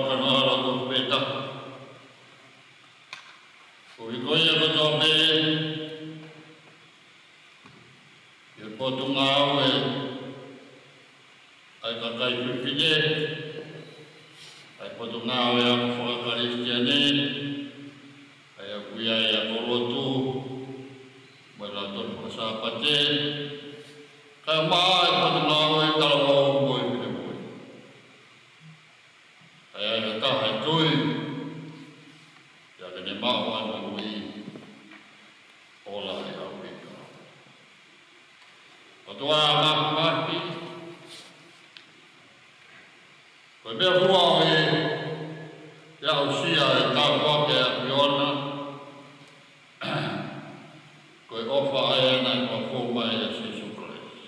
kanara ko peta. Koia ko tope. Ia potunga aue. Ai kakai pipine. Ai potunga aue aku whakaristiane. Ai aku ia kolotu. Meraton pasapate. Kamai potunga aue kalau mau pipine moi. Ai kahai tui. Ya kene mau anu ui. Ola ya ui. Otua maki. Koe mea fua e ia usia e tāwake a Fiona. Koe ofa ai ana i mawhoma e a Jesu Christ.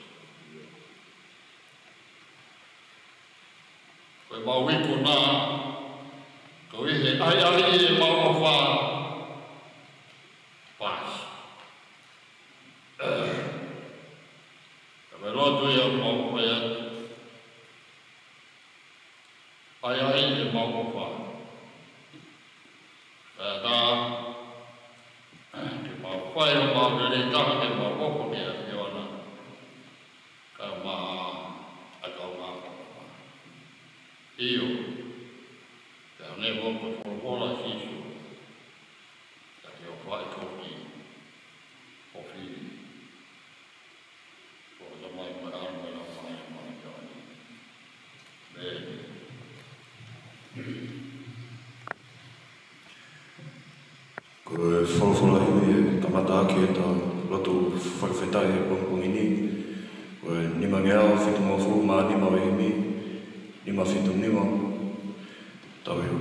Koe mawiko nā. Koe he ai ai e mawafa. Pas. Ka me rotu ia mawafa e atu. Ai ai e mawafa. Ka ke mawafa e mawere taha ke mawafa ke a Fiona. Ka akau mawafa. Iyo. Ka ne woko whorwhora sisu. Ka heo whae koki. Kofi. Ko ta mai mai arma na mai jani. Koe whorwhora hiwi tamata ake e ta lotu whakawhetai e pongpongini. Koe nima ngeao whitu mawhu maa nima wehimi. Nima whitu nima. Tauhiu.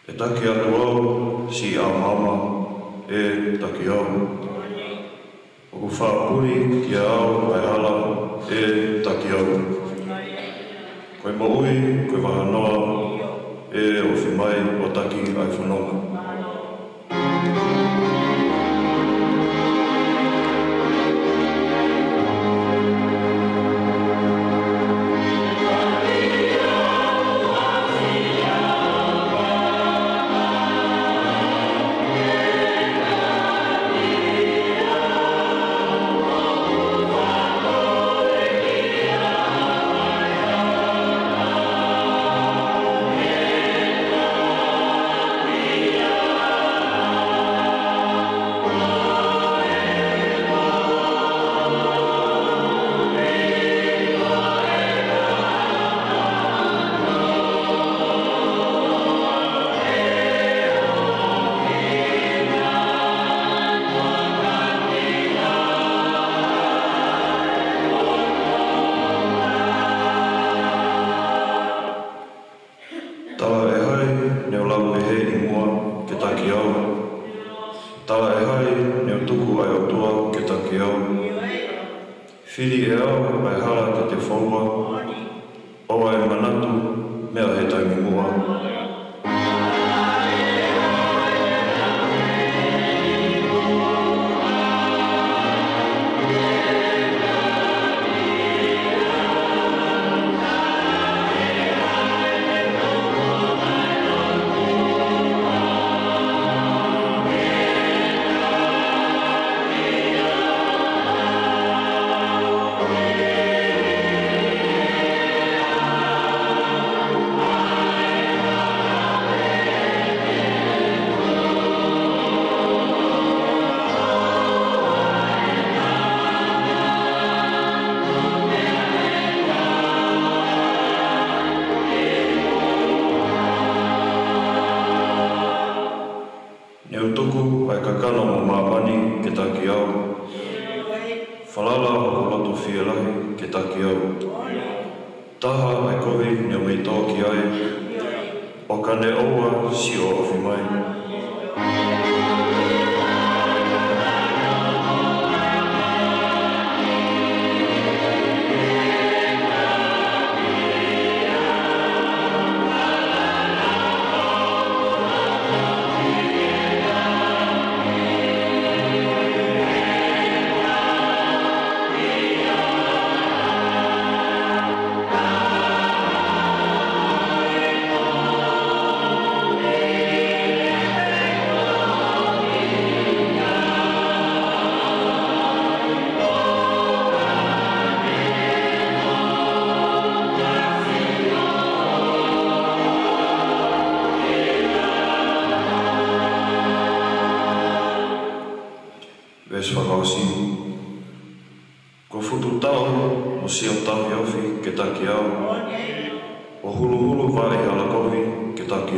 E taki atu au si au mama e taki au. Oku whaapuri ki au ai ala e taki au. Koe maui, koe wahanoa e ofi mai o taki ai whanonga. Whiri e au ai hala te te whaua, oa e manatu mea he taimi mua. Whalala o lotu whialahi ke taki au. Taha ai kohi neo mei tōki ai. O ka ne oua si o ofi mai.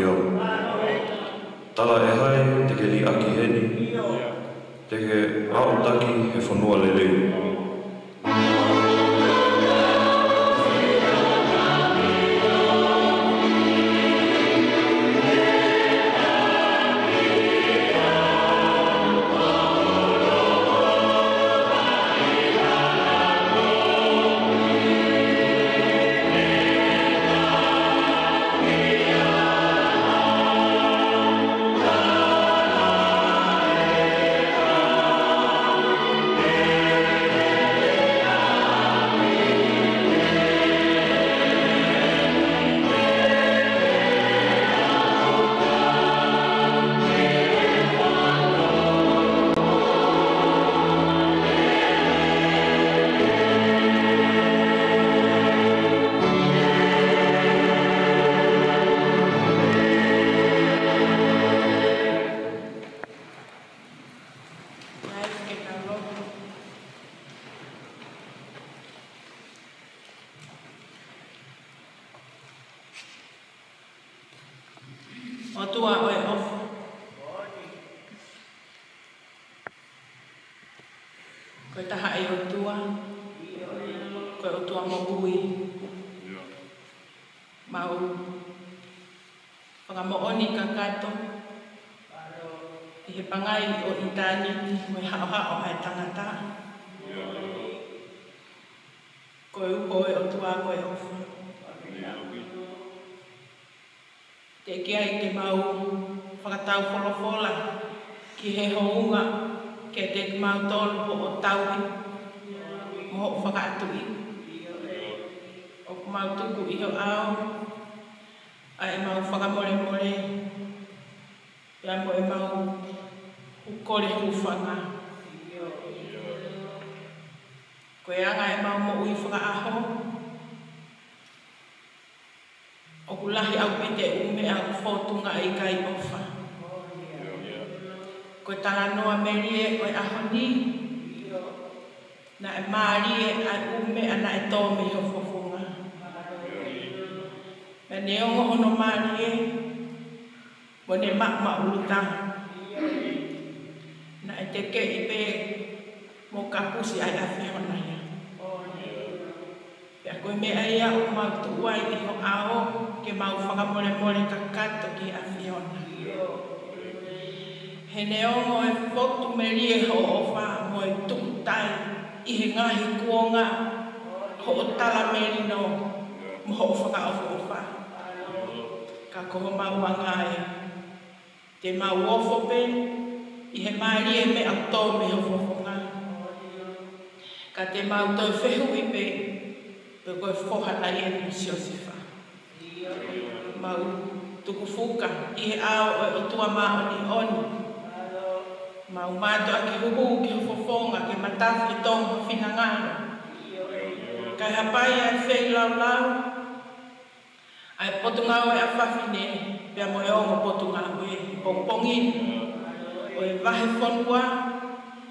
hio. Tala e hai te ke li aki heni, te ke ao taki he whanua lelei. O tua oe ofu. Koe taha e o tua. Koe o tua mo ui. Mau. Whakamooni ka kato. I he pangai o itani mo hao hao hai tangata. Koe upo e o tua koe ofu. Te kia i te mau whakatau wholofola ki he hounga ke te mau tolu ho o tauhi mo ho whakaatui. O mau tuku i ho ao a e mau whakamore more pia mo e mau ukore hufanga. Koe anga e mau mo ui whakaaho o kulahi au pite ume au whotunga i kai ofa. Ko tanga noa merie o e ahoni. Na e maarie a ume ana e tōme ho whofunga. Me neongo hono maarie mo ne makma uluta. Na e te ke i pe mo kapusi ai awhi hona ia. Pea koe mea ia o mau tuai i ho ao ke mau whakamore more ka kato ki a whiona. He neongo e whotu merie ho ofa mo e tukutai i he ngahi kuonga ho o tala merino mo ho o whaka ofa. Ka koho mau angai. Te mau ofo pe i he maarie me au tō me ho whofonga. Ka te mau tō whehu i pe pe koe whohana i e ni siosifa. Mau tuku fuka i he ao o tua maa oni oni. Mau mato a ki huhu ki hofofonga ke matafu i tonga whinangana. Kai hapai ai whei lau lau. Ai potungau e a whawhine pia mo e ongo potungau e pongpongi. O e wahe whonua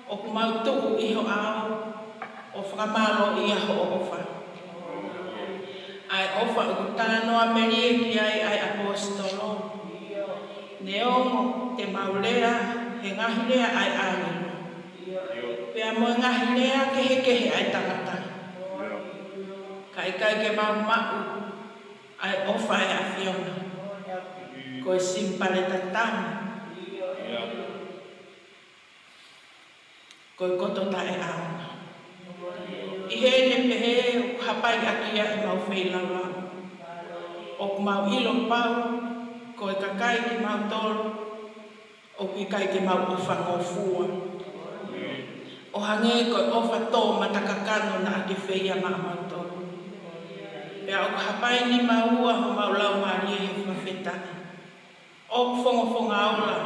o ku mau tuku i ho ao o whakamalo i a ho ofa. Ai ofa o kutana noa merie ki ai apostolo. Neongo te maulea he ngahilea ai āngiru. Pea mo ngahilea kehe ai tangata. Kai ke mau ai ofa e a whiona. Ko e simpare tatami. Ko e kotota e aona. I he ne pehe o hapai akia e mau wheilaula. O mau ilo pau, ko e kakai ki mau toro, o ki kai ki mau ufa ngofua. O hange ko e ofa tō matakakano na ake wheia maa mau toro. Pea o hapai ni maua ho mau lau marie he whawhetai. O whonga aula,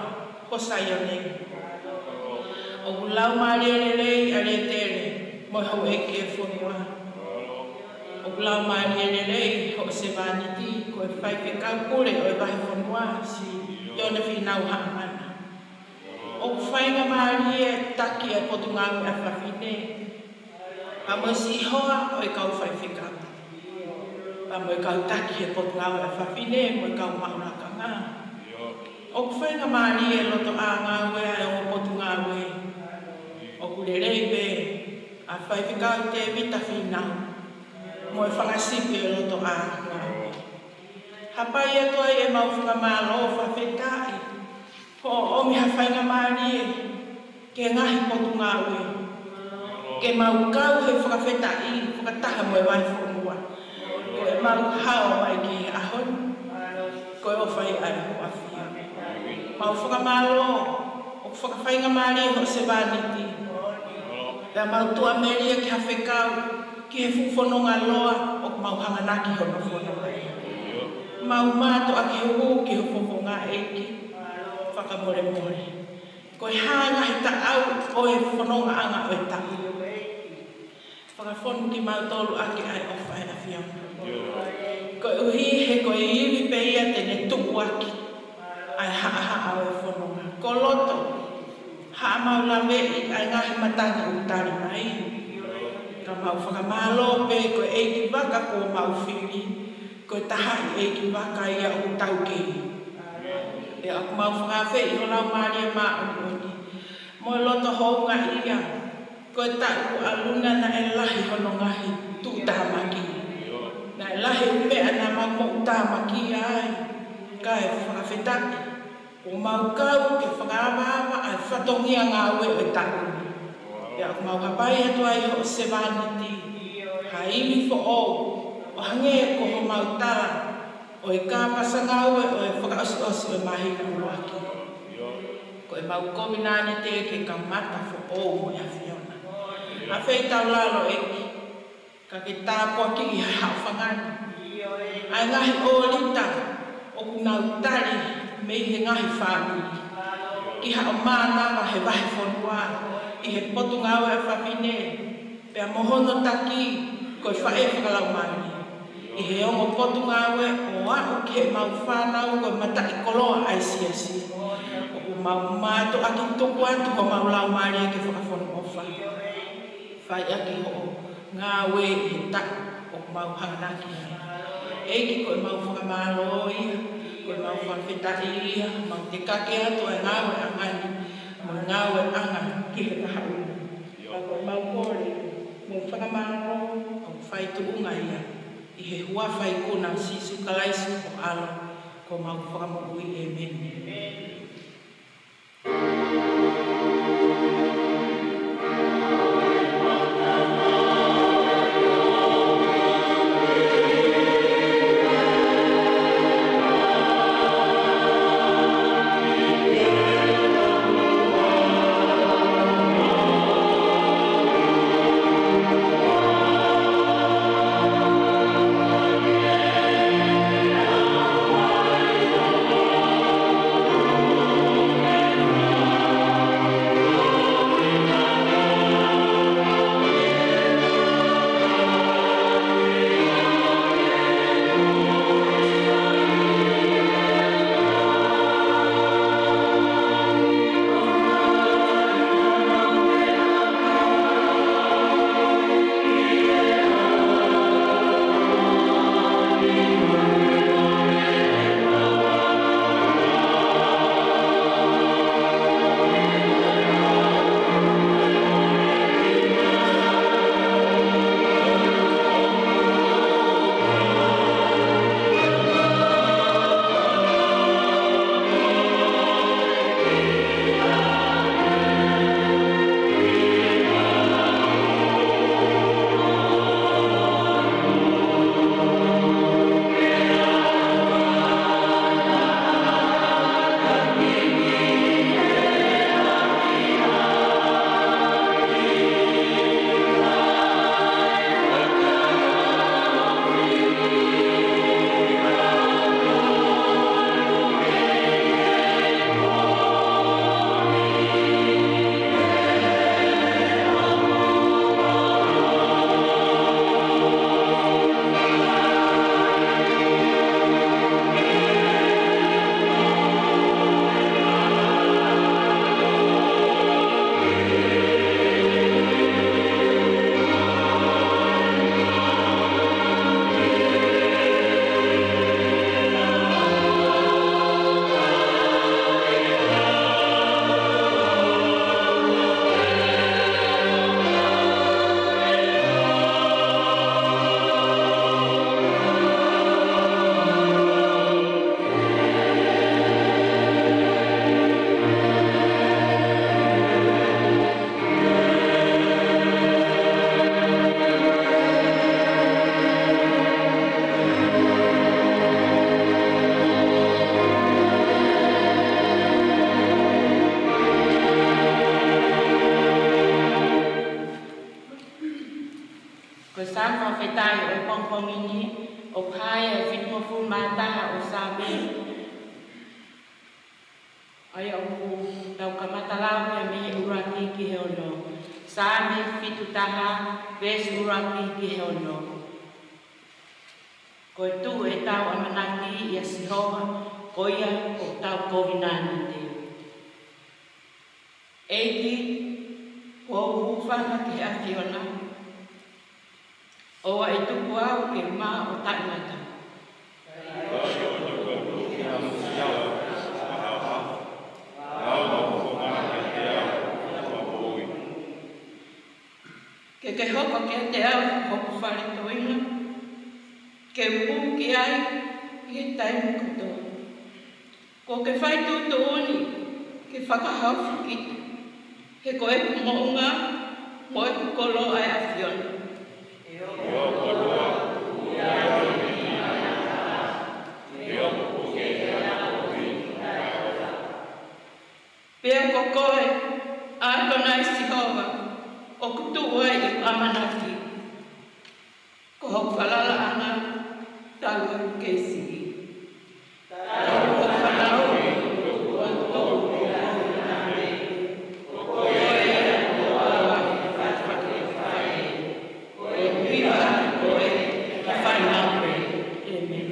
ho saio nei. O lau marie rei a re tere. Mo hau eke e whonua. O lau maari e rei ho se vaniti ko e whai pe kaupure o e wahi whonua si iona whinau haamana. O whainga maari e taki e potungau e whawhine. Pa mo si hoa o e kau whai whikau. Pa mo e kau taki e potungau e whawhine mo e kau maunakanga. O whainga maani e loto a ngā wea e o potu ngā wea. O kure reibe a whaiwhikau te vita whinau. Mo e whangasipi e loto a ngā wea. Hapai atua e mau whakamalo o whawhetai. Ho o mi ha whainga maani e ke ngahi potu ngā wea. Ke mau kau he whakawhetai, whakataha mo e mai whonua. Ko e mau hao mai ki ahon. Ko e o whai ai ho a whia. Mau whakamalo, o whakawhainga maari ho se wāniti. Pea mau tua meria ki hawhekau, ki he whuwhanonga loa, o mau hanganaki ho no whanonga. Mau mātu a ki he hū ki ho whawhonga eiki, whakamore more. Ko e hanga he ta au o e whanonga anga o e taku. Whakawhonu ki mau tolu aki ai o whaina whiona. Ko e uhi he ko e iwi peia tene tuku aki. Ai haa o e whanonga. Ko loto, haa mau lawe i ai ngahi matanga utari mai. Ka mau whakamalo pe ko e eiki waka ko mau whiri. Ko e taha i eiki waka ia o tau kei. E aku mau whakawhe i ho lau maari e maa oni. Mo loto hounga ia. Ko e taku aluna na e lahi hono ngahi tu tamaki. Na e lahi upe ana mau tamaki ai. Ka e whakawhetaki. O mau kau ke whakawawa ai whatongia ngā ue o e taku. E aku mau hapai atua i ho se wāniti. Ha imi fo o. O hange ko ho mau tala. O e kāpasa ngā ue o e whakaosi o e mahi na uaki. Ko e mau kominani te ke ka mata fo o mo e awhiona. A whei tau lalo eki. Ka ke tāpua ki i hao whangani. Ai ngahi o lita. O kunau tari. Me he ngahi whāmiri. Ki hao mānama he wahi whonua. I he potu ngāwe a whawhine. Pea mohono taki. Ko e whae whakalau mani. I he ongo potu ngāwe o aku ki he mau whānau. Ko e mata i koloa ai siasi. O ku mau mātu aki tuku atu. Ko mau lau mani ke whakawhonu ofa. Whai aki ho ngāwe i he tak. O ku mau hanganaki. Eiki ko e mau whakamalo ia. Ko mau whawhetai ia, mau te kake atu e ngāwe angani, mau ngāwe anga ki he kahauna. Ko mau kore, mau whakamaro, au whai tuunga ia, i he hua whai kuna sisu kalaisu o alo, ko mau whakamokui e meni. Oh pongini o kaya fitmo fu mata o sabe ai o tau kamatala me me uraki ki hono sami fitu taha ves uraki ki hono ko tu e tau amanaki ia sihoa ko ia o tau kovinani te eiki ko ufana ki afiona o ai tu kuau ke ma o taimata. Ke hoko ke te au hoko whare toina, ke mu ki ai i taimu koto. Ko ke whai tūto oni, ke whakahau ki, he ko e kumounga, mo e kukolo ai awhiona. Pea ko koe, ātona i Sihova, o kutu ai i amanaki. Ko hau whalala ana, talu kesi. Talu ko whanau, o tō name. O koe a toa i whakewhai. O hiwa koe a whainawe. Amen.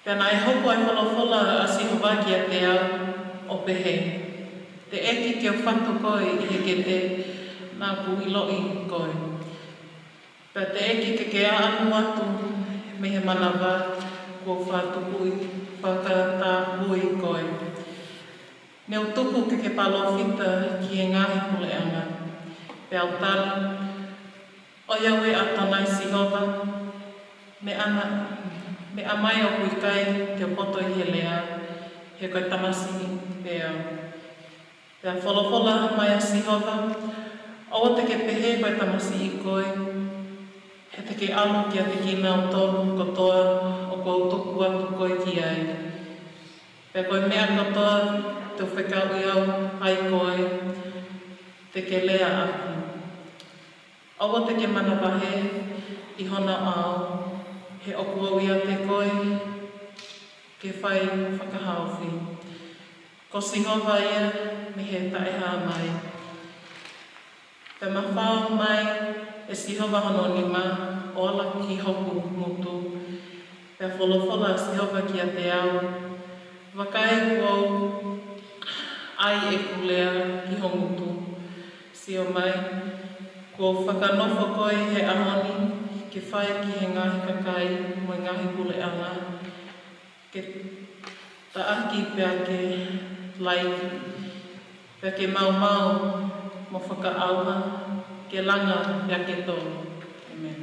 Pena e hoko ai wholofola a Sihovaki a te au o pehe. Te eki ke o whatu koe i he ke te nā puiloi koe. Pea te eki ke a anu atu me he manawa kua whatu pui, whakata pui koe. Me o tuku ke palofita ki e ngahi pule anga. Pea o tala, o iaue atanai Sihova, me amai o kui kai te poto i he lea, he koe tamasi pea. Pea wholofola mai a Sihova, o te ke pehe koe tamasi i koe, he te ke alu ki a te kina o tonu kotoa o kou tuku atu koe ki ai. Pea koe mea kotoa te whekau i au ai koe, te ke lea aku. O te ke manawahe i hona au, he okua ia te koe, ke whai whakahauwhi. Ko Sihova ia, me he taeha mai. Te mawhao mai, e Sihova hono ni ma, o ala ki hoku mutu. Pea wholofola Sihova ki a te au. Wakai kua ai e kulea ki hongutu. Sio mai, kua whakanofo koe he ahoni, ke whai ki he ngahi kakai mo ngahi pule anga. Ke taaki pea ke laiki, pea ke mau mo whakaauha, ke langa pea ke tōnu. Amen.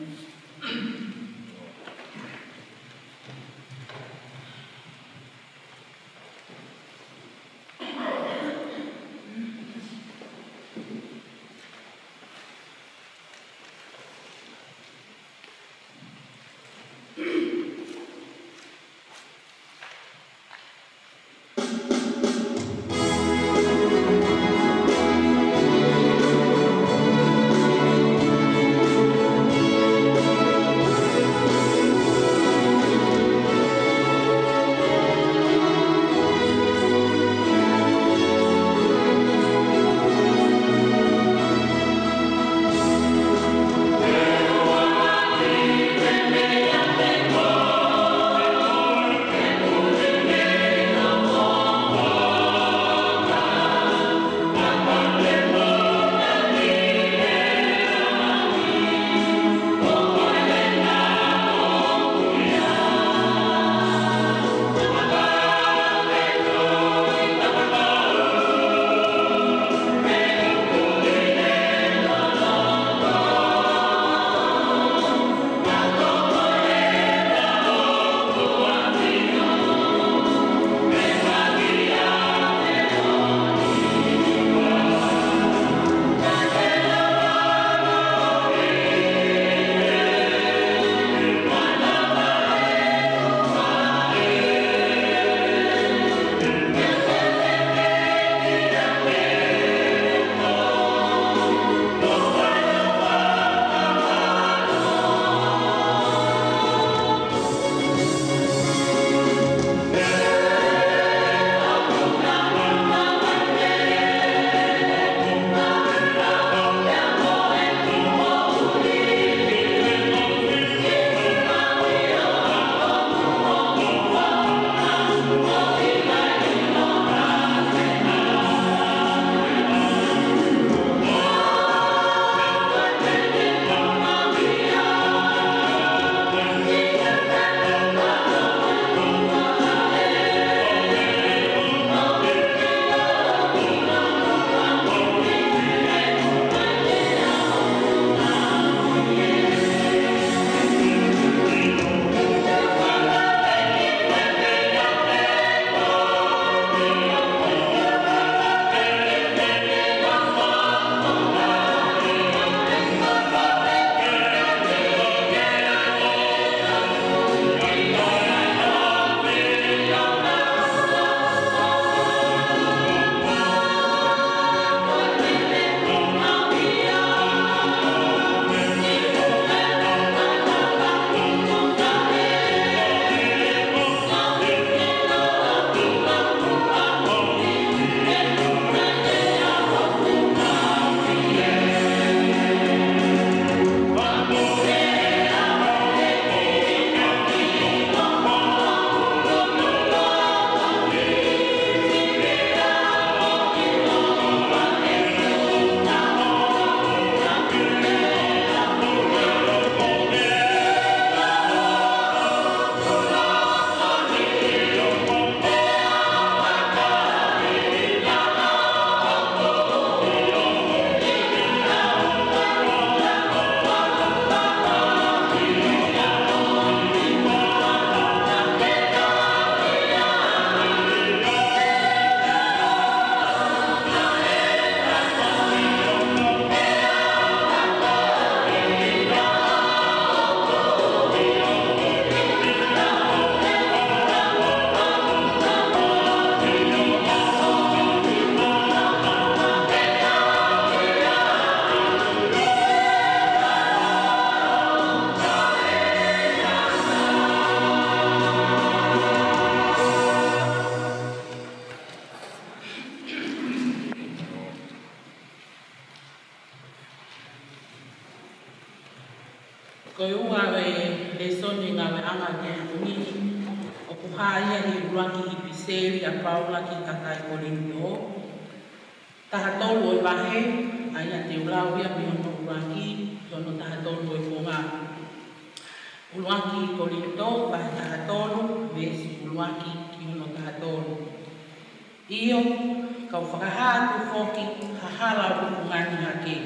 Ko unga le soni ngā we anga ke ungi o kuhāia i ruangi i piseri a paula ki takai korinio. Taha tolu e wahe, aia te ulau ia mi ono ruangi, tono taha tolu e konga. Uluangi i korinio, wahe taha tolu, vesi uluangi ki ono taha tolu. Iyo, kau whakahātu whoki, hahala o kungani hake.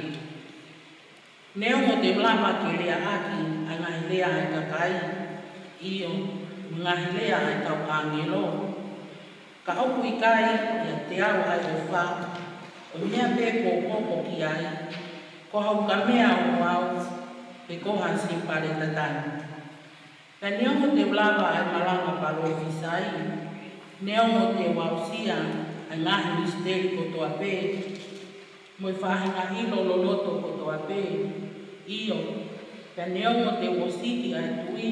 Neo mo te mlama ke lea aki, a ngahi lea ai kakai, iyo, ngahi lea ai tau kāngelo. Ka auku i kai, ia te au ai o wha, o mea pēko koko ki ai, ko hau ka mea o au, pe koha simpare tatani. Ka neo mo te mlama ai malanga palo e fisai, neo mo te wausia, ai ngahi misteri kotoa pē, mo i whahinga hilo loloto kotoa pē, iyo, ka neo mo te wosiki ai tui,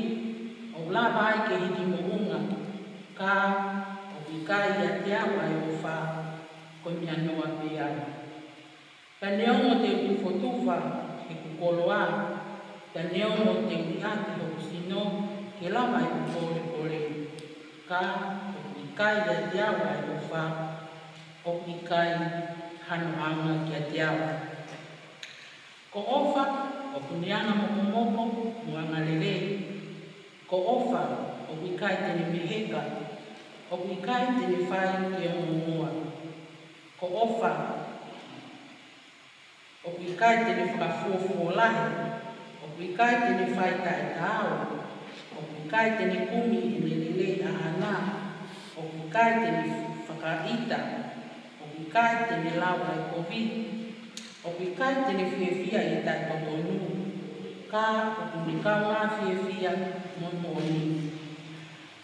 o lava ai ke hiki mo unga, ka o ikai a te au ai o wha, ko mea noa pe au. Ka neo mo te ufotufa, he kukoloa, ka neo mo te uiati o kusino, ke lava ai kukore kore, ka o ikai a te au ai o wha, o ikai hano anga ki a te au. Ko ofa, o kuneana mokomoko, muanga lele. Ko ofa, o ikai tene meheka, o ikai tene whai ki o mua. Ko ofa, o ikai tene whakafuofuo lahi, o ikai tene whai tae tao, o ikai tene kumi i lele a ana, o ikai tene whakaita, ikai tene lawa e kovi, o ikai tene whiewhia i tai kotonu, ka o kunikau ngā whiewhia mononi.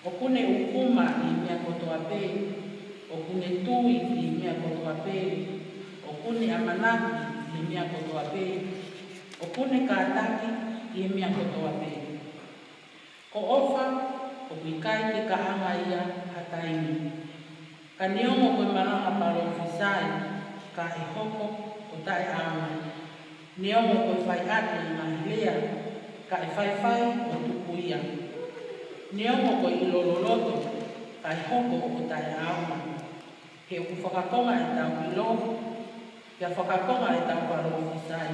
O kune ukuma i mea kotoa pē, o kune tui i mea kotoa pē, o kune amanaki i mea kotoa pē, o kune kātaki i mea kotoa pē. Ko ofa, o ikai te kaanga ia hataini. Ka neongo koe maranga paro fisai, ka e hoko o tae aama. Neongo koe whai ate i ngā hilea, ka e whai o tukuia. Neongo koe i lololoto, ka e hoko o tae aama. He uku whakakonga e tau ilo, kia whakakonga e tau paro fisai.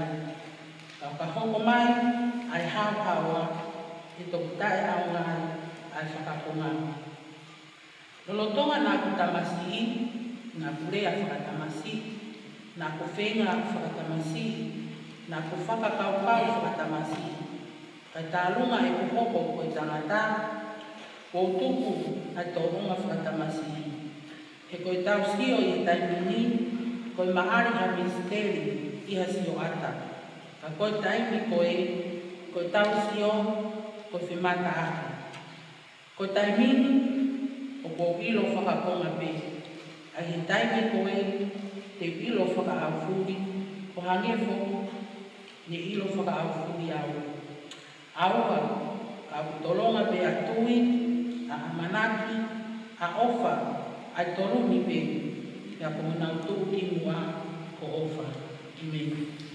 Ka hoko mai, ai hao hawa, e toku tae aama ai whakakonga. Lolotonga nā ku tamasi, nā ku rea whakatamasi, nā ku whenga whakatamasi, nā ku whakakaupau whakatamasi. Kai tā lunga e ku hoko koe tangata, ko tuku ai tō runga whakatamasi. He koe tau sio i taimini, koe maari ha misteri iha sio ata. Ka koe taimi koe tau sio, koe whimata aki. Koe taimini, o ko ilo whakakonga pē. Ai he taime koe te ilo whakaawhuri, ko hangefo ne ilo whakaawhuri au. Aua, ka utolonga pē a tui, a amanaki, a ofa, ai torumi pē, kia ko muna utu ki mua ko ofa. Amen.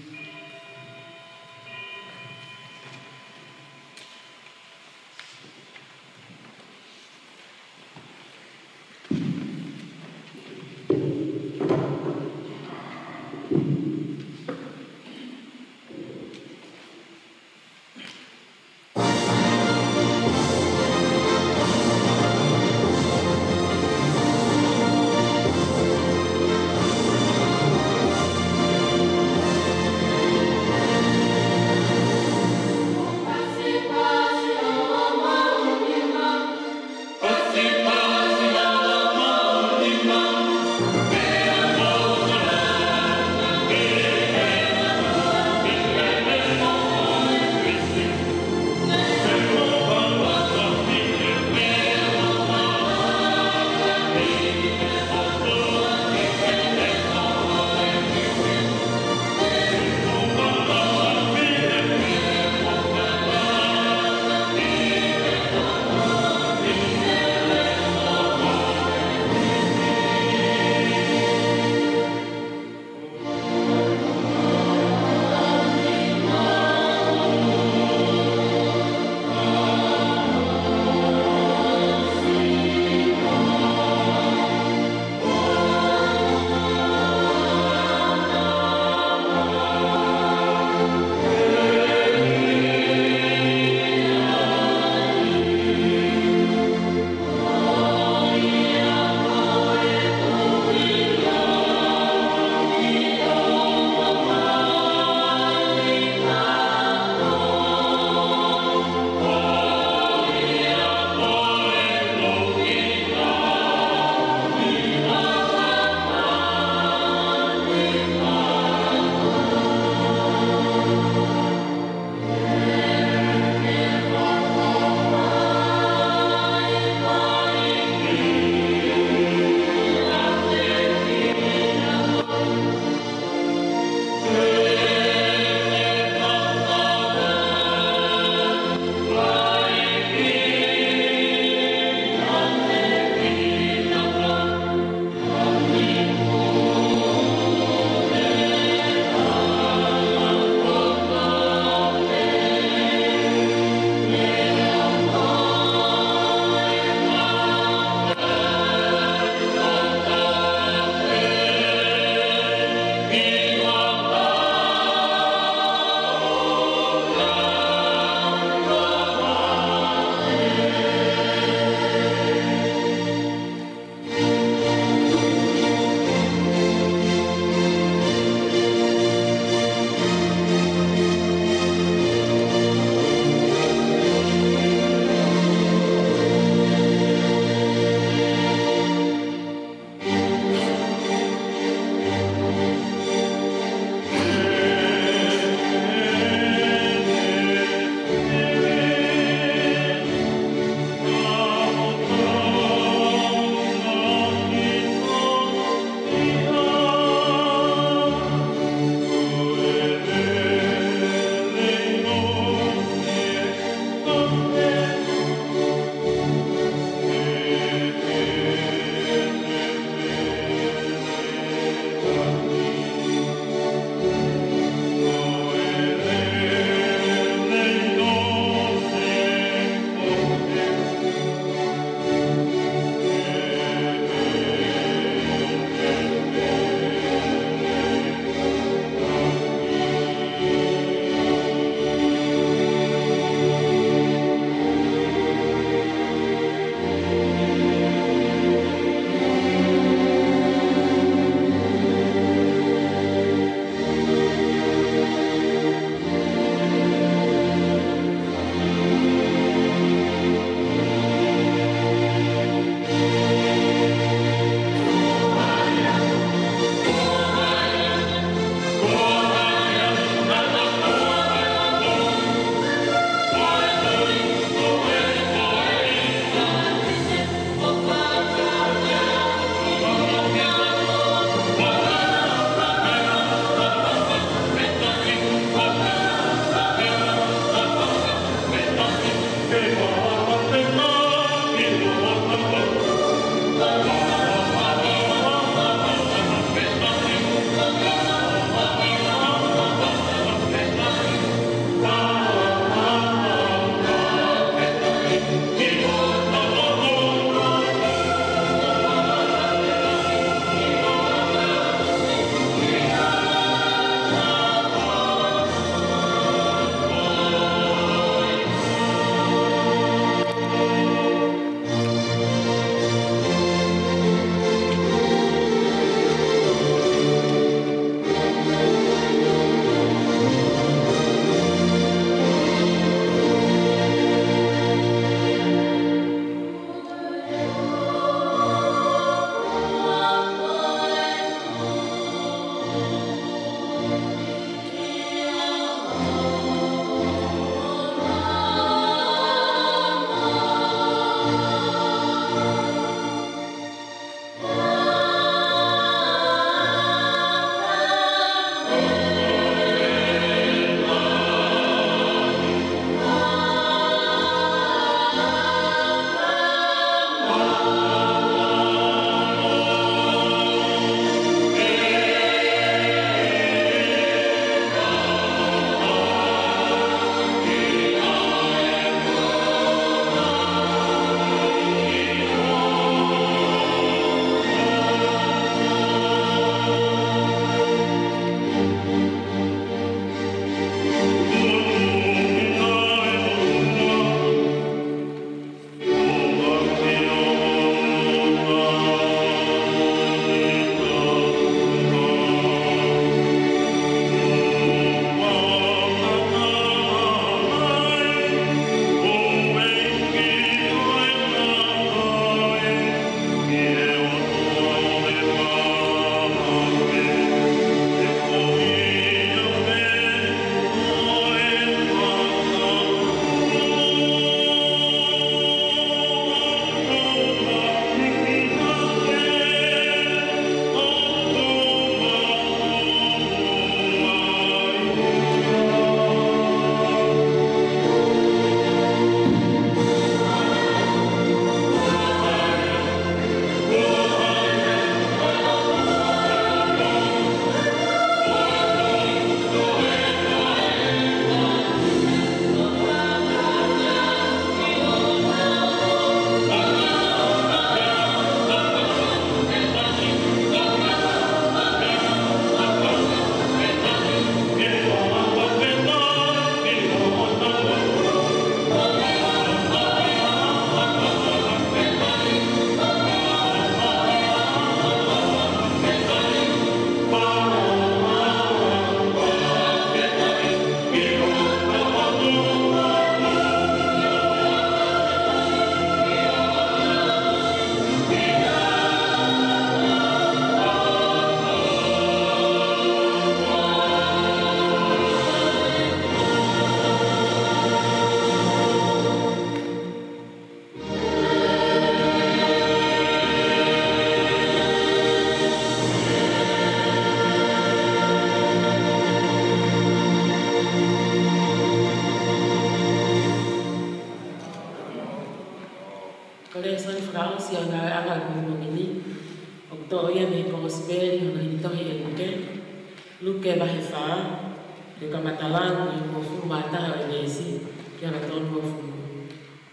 Luke vai far, de camatalang e o fumo mata o nesse, que era todo o fumo.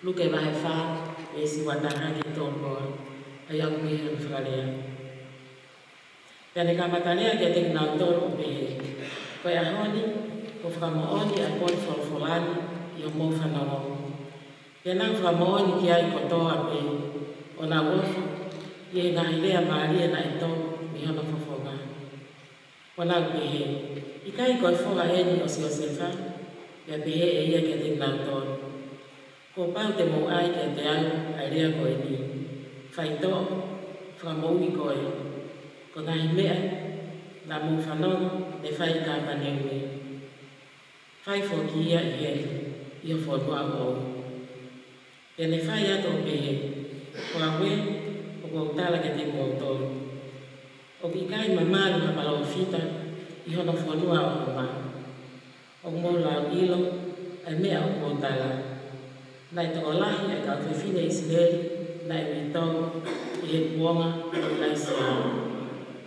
Luke vai far, esse guarda que todo aí eu me enfraria. Pela camatalia que tem na todo o bem, foi a honi, o framoni a pôr folfolani e o mofa na mão. E não framoni que aí cotou a bem, o na wofu, e na ilha Maria na então, me ama fofoga. Wana behe, ikai koi foga eni o sefa, ya behe e ia ke te nantor. Ko pau te mo ai ke te au, ai rea koe ni. Fai to, framoui koe. Ko nahi mea, na mo whanongo, te fai ka paneui. Fai fo ki ia i he, ia fo noa o. Te ne fai ato behe, ko a we, o ko utala ke te koutoro. O ki kai mamaru ha palau fita I hono whanua o ma. O mo la ilo, ai mea o kōtala. nai tokolahi ai ka whiwhine Israeli nai witau i he puonga o lai sia.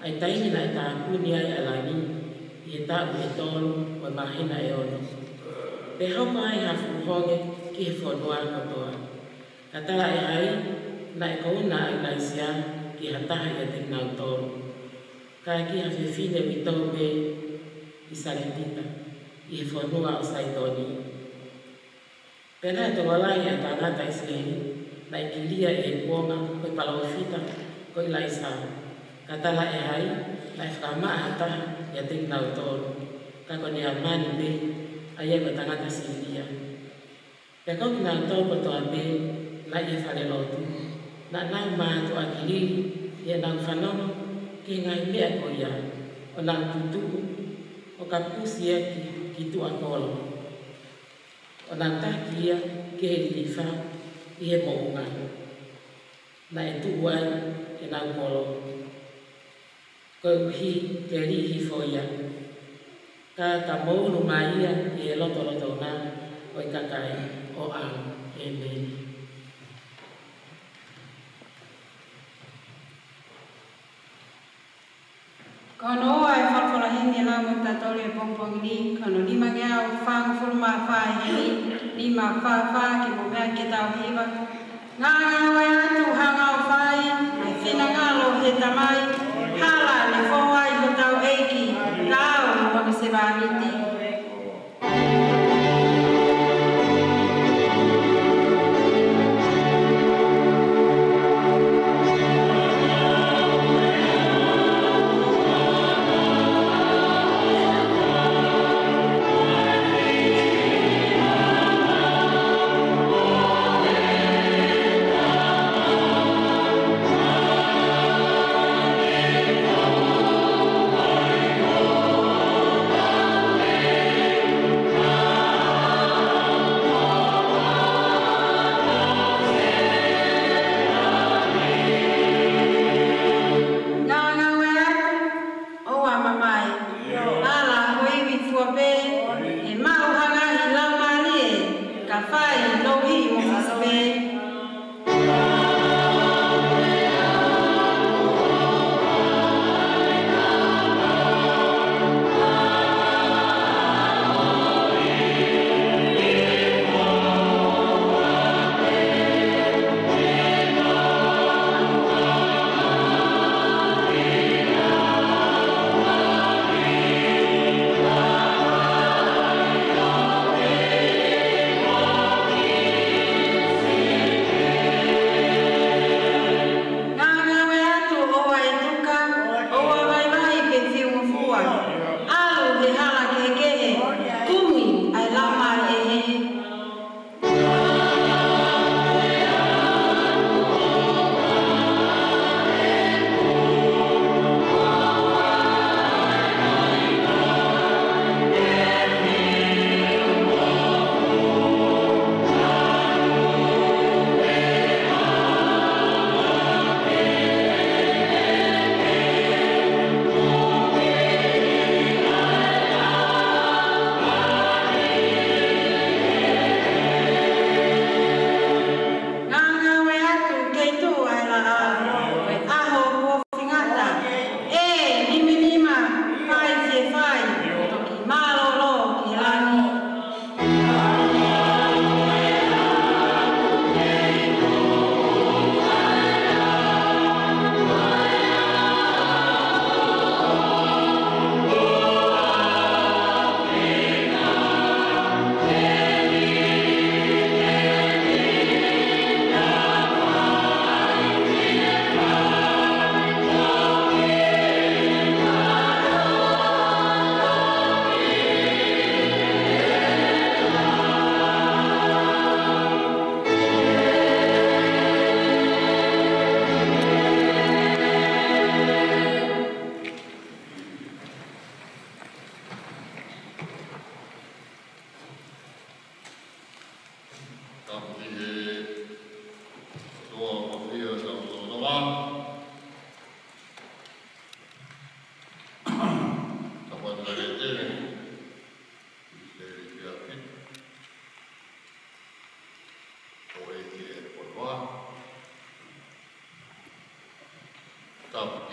Ai taini nai tā kuni ai alani i he tāku he tolu o mahina e ono. Pe hauka ai hafu honge ki he whanua kotoa. Ka tala e hai nai kauna ai lai sia ki hataha i a te nau tolu. Ka ki ha whiwhine witau me i Sarepita i he whanua o Saitoni. Pena e tawalai a tāngata Israeli na i kilia e puonga koe palawawhita koe lai sa. Ka tala e hai na i whakamaa hataha i a te nau tolu. Ka kone a mani me a ia koe tangata Siria. Pea kau ki nau tolu ko toa me na i e whare lotu. Na nau maa to a kiriri i e nau whanono ke ngai mea ko ia. O nau tutuku o ka pusi e ki tua kolo. O nā tāki ia ke he ririwha i he mounga. Nā e tuku ai e nau kolo. Ko uhi te rihi fo ia. Ka mounu mai ia i e loto ngā o i kakai o au e meni. Kano ai whakawhalahingi nā mo tātou e pongpong ni, kano lima ngā o whangawhuruma whai ni, lima whawha ki mo mea ke tau hiwa. Ngā wai atu hanga o whai, ai whina ngalo he tamai, hala le whawai ho tau eiki, rāo mo waka se wāniti. Yeah.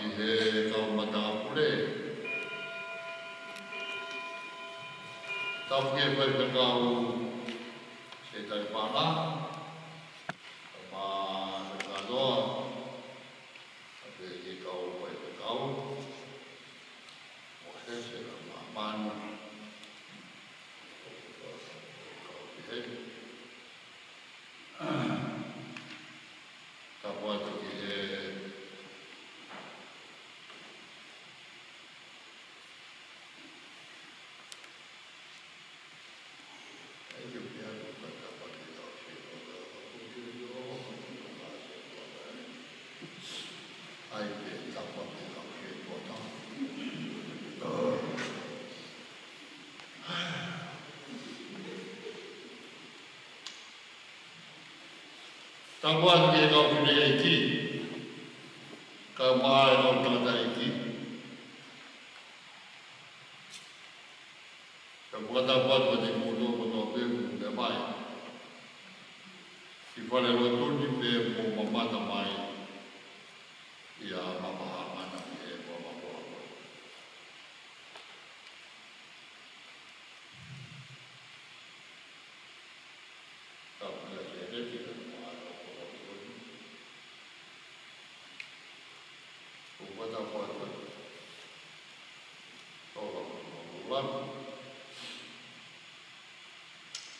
ki he kau mata pule. Tau ke koe pe kau se tai pala. Ma se kadoa. Ape ki kau koe pe kau. O he se la mamana. Kau ki he. Ka poate ki he Tabuan ke kau punya iki, kau mahal kau tanda iki. Kau buat tabuan pada mudo pada bem demai. Si pada lotun di bem mau mata mai, ia mama mana dia mama mama. Kau punya jadi Buat apa itu? Tolong bulan.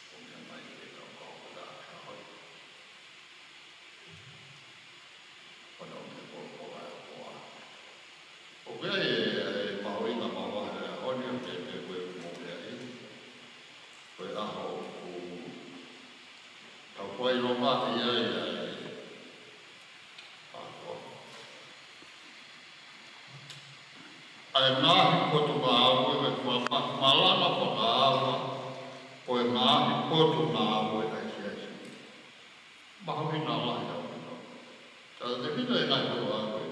Kemudian naik kita kau dah kau. Pada orang berbuat apa? Okey, mau ini mau ada orang yang jadi berbuat ini. Berahau, kau kau lomba dia. Ai nahi potu ngāwe me kua malana ko ngāwa, koe nahi potu ngāwe ai siasi. Mahawi nā lahi au kino. Tāda te pita e nai potu ngāwe.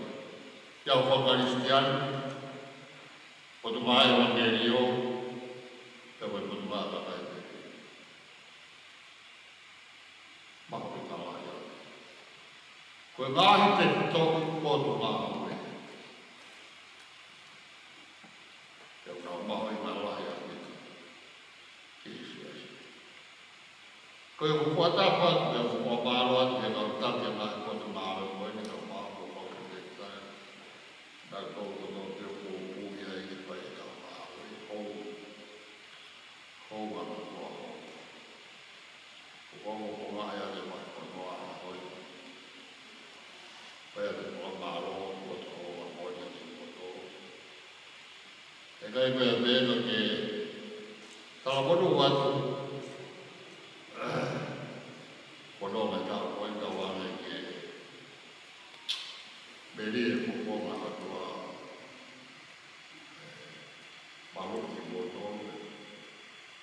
Iau whakaristiani, potu ngāwe evangelio, te koe potu ngāwe kai te. Mahawi nā lahi au. Koe nahi te toku potu ngāwe. Koe kuat apa? Yang kuat baruan yang kau tak yang nak kuat malu, koe ni kau malu kau kita. Dan kau kau dia kuat yang ini baik kau malu. Kau mana kau? Kau ayah dia macam kau kau. Bayar kau malu kuat kau yang ini kau. Egai bayar bayar ke kalau kau buat Kono mai ka koe ka wale ke beri e koko ma atua malu ki moto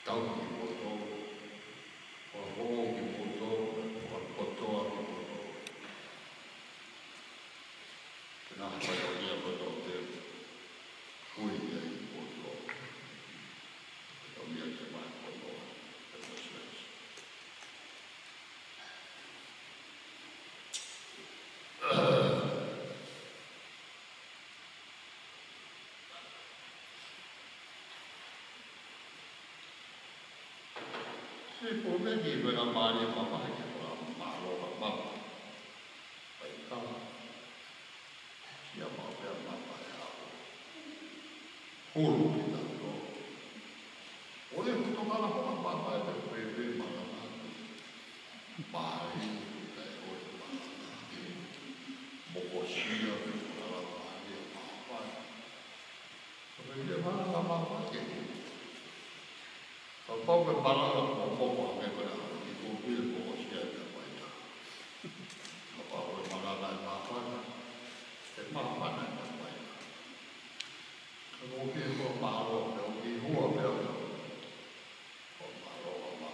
tau ki moto o ho ki moto o kotoa ki moto kena hapa ya dia moto te kui ya ki moto kau dia ke mai moto Si pune di bena mari mama ke malo mama. Baik kau. Siapa yang mama ya. Hulu kita tu. Oleh kita malah mama itu bebe malah. Mari kita oleh malah. Bokosia malah mari mama. Tapi dia malah mama ke. Kau berpalang kau mereka itu bil kau siapa yang baik. Kau berpalang apa? Semua yang baik. Kau bil kau malu, kau bil kau malu apa?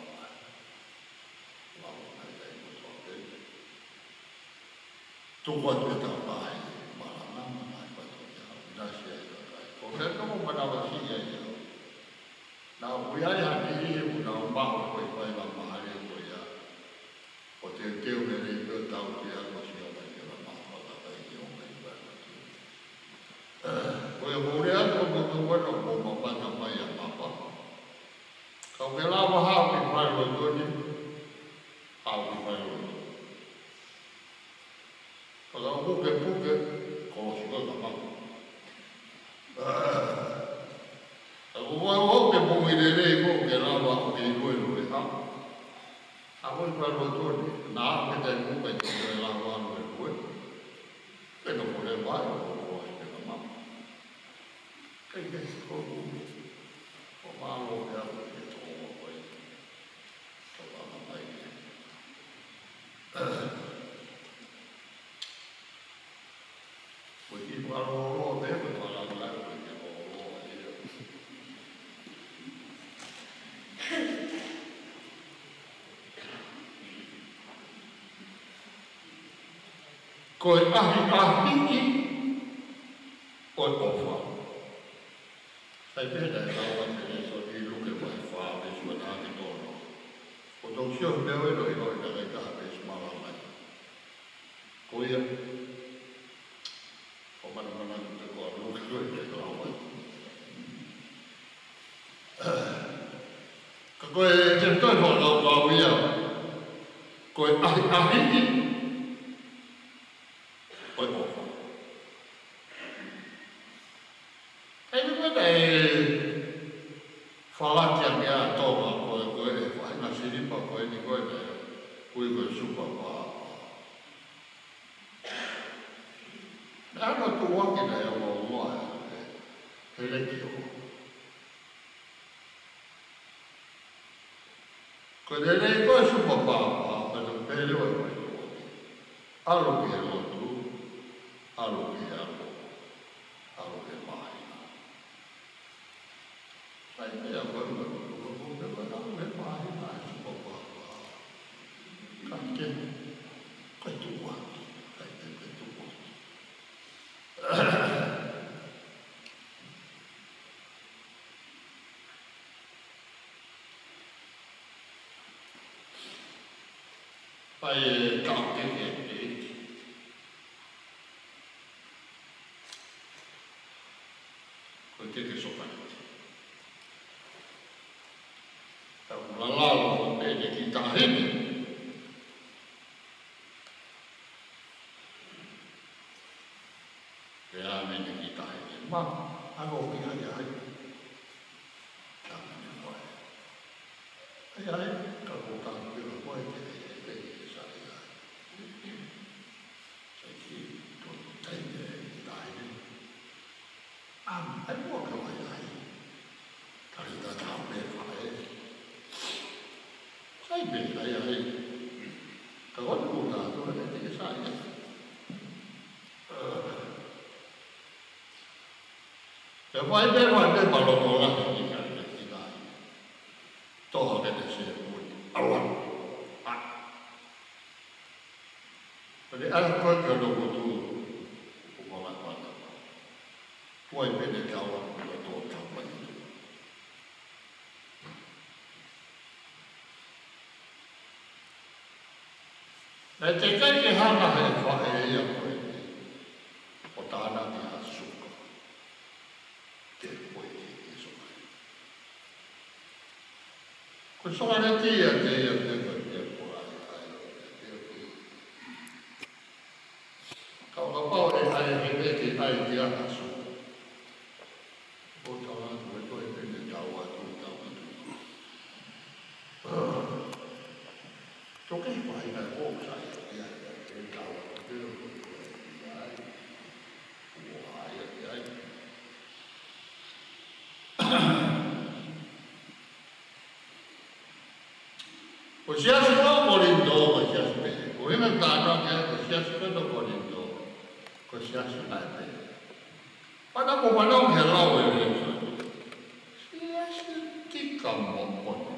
Malu ada yang betul. Tuhan kita baik, malam malam betul. Nasihat kau. Kau kamu menawar siapa? Now, we are here, now, Mao, we play my Mario, we are. But they do very good out here, but you are like a Mao, that I don't make that. Tony, au ki whai o. Kala puke, ko si ko ka mau. Ako wau ke pungi lele ko ke lawa o ke ko e ha. Ako i whai o Tony, nā ke te muka i te lawa o e ko e. Ke no ko le wai o ko e ke ka mau. Kei ke si ko umi. O mālo ke ako ke tō o koe. Tō wama mai ke. Koe ki waro o roa te, koe wala mai koe ke o roa e eo. Koe ahi o ofa. Sai pēta e lawa te ne so i luke mai wha me sua nā ki tōno. Ko tō xio meo e roi roi ka rei kaha me smala mai. Ko ia, ko mana ki te koa luke roi te lawa. Ka koe te toi wha lau kau ia, koe ahi o ofa. Whalakia mea tōma koe e whainga siripa koe ni koe mea kui koe supa pā. Nā koe tu wakina e o loa he leki o. Koe ne rei koe supa pā pā pēle o e koe tō. Alo ki he lotu, alo ki he alo, alo ki he mahi. Sai mea koe ua koe koe alo he mahi nai supa pā pā. Kai koe tu waki, kai koe tu waki. Pai tāke e eki. Koe teke sokaniti. Tau lalalo o pēne ki tāhene. Pe āmene ki tāhene. Ma, ako ki hai hai. Tāmene koe. Hai hai, ka kōtāki pira koe te e pēne. Ai mua ka mai ai. Kari ta tau me whae. Sai me ai ai. Ka watu ko tātua e te sai ai. Te wai me paloko laki ni kari me ki nai. Toha ke te se mui. Aruan. Pari ala koe ka loko tu. Ukola kwana. Puai pene kawa kua tō tāpai. Nai te kai ke hana he whae ia koe ni. O tāna ni a suka. Te koe ki sokai. Ko soka ne te ia te koe te koe ai. Kau ka pao e ai he peke ai te ana suka. O tāna koe koe pene tau atu. Toke i whae nai kōksai. O siasi no korindo, o siasi pehe. O ina tāna kia, o siasi no korindo, o siasi nai pehe. Pana ko manong he lau e reo. Siasi tika mo kono.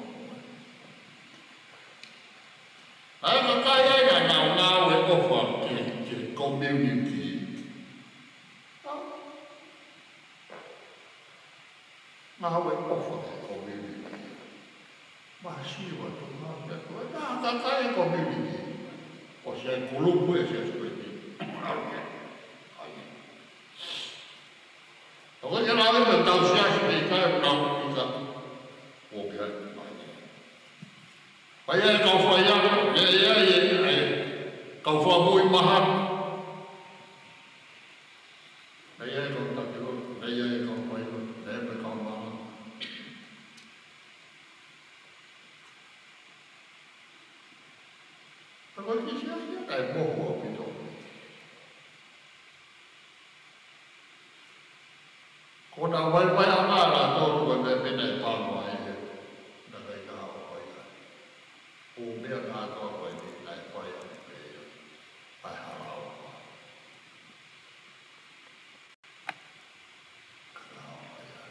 Ai ka kai ai na nau e ofa ke community. Nau e ofa ke community. Masiwa tu nā ka kai community. O se kulupu e se skueti. O ka kera ave me tau siasi me kai tau ika. O kia mai. Pai kau fai aku, kau fai mui mahan. Pai kau tak kau, pai kau fai kau, pai kau mahan. Kalau kisah dia, bohong itu. Kau dah wai apa lah, tu buat benda pangwai. Biar atau apa ini naik bayar halal, kalau bayar,